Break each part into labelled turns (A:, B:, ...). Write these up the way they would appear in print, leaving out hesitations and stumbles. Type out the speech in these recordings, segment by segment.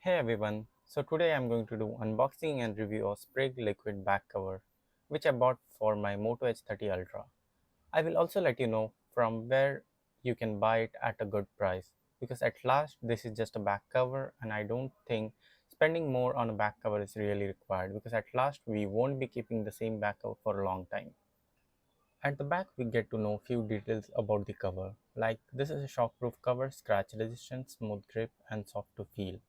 A: Hey everyone, so today I'm going to do unboxing and review of SPRIG liquid back cover which I bought for my Moto H30 Ultra. I will also let you know from where you can buy it at a good price because at last this is just a back cover and I don't think spending more on a back cover is really required because at last we won't be keeping the same back cover for a long time. At the back we get to know few details about the cover like this is a shockproof cover, scratch resistant, smooth grip and soft to feel.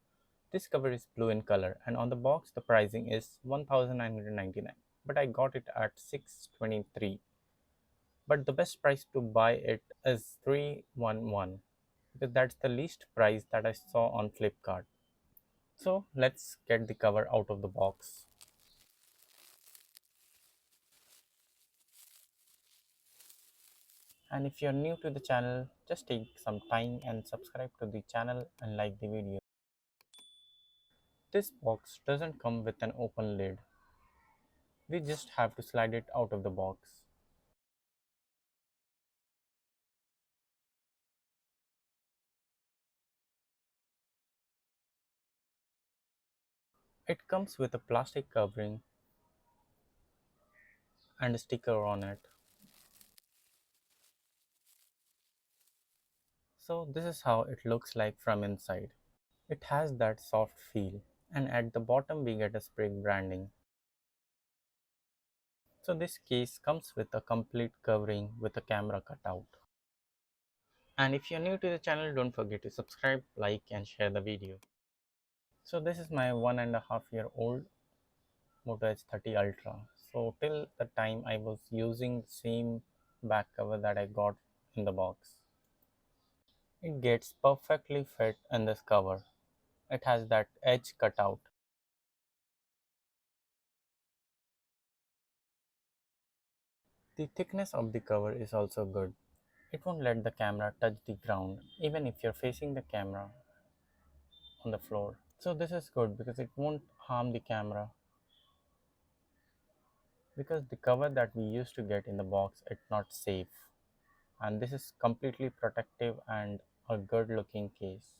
A: This cover is blue in color and on the box the pricing is 1999 but I got it at 623, but the best price to buy it is 311 because that's the least price that I saw on Flipkart. So let's get the cover out of the box. And if you're new to the channel, just take some time and subscribe to the channel and like the video. This box doesn't come with an open lid. We just have to slide it out of the box. It comes with a plastic covering and a sticker on it. So this is how it looks like from inside. It has that soft feel and at the bottom we get a SPRIG branding. So this case comes with a complete covering with a camera cutout. And if you're new to the channel, don't forget to subscribe, like and share the video. So this is my 1.5 year old Moto H30 Ultra. So till the time I was using the same back cover that I got in the box. It gets perfectly fit in this cover. It has that edge cutout. The thickness of the cover is also good. It won't let the camera touch the ground even if you're facing the camera on the floor. So this is good because it won't harm the camera because the cover that we used to get in the box it's not safe, and this is completely protective and a good looking case.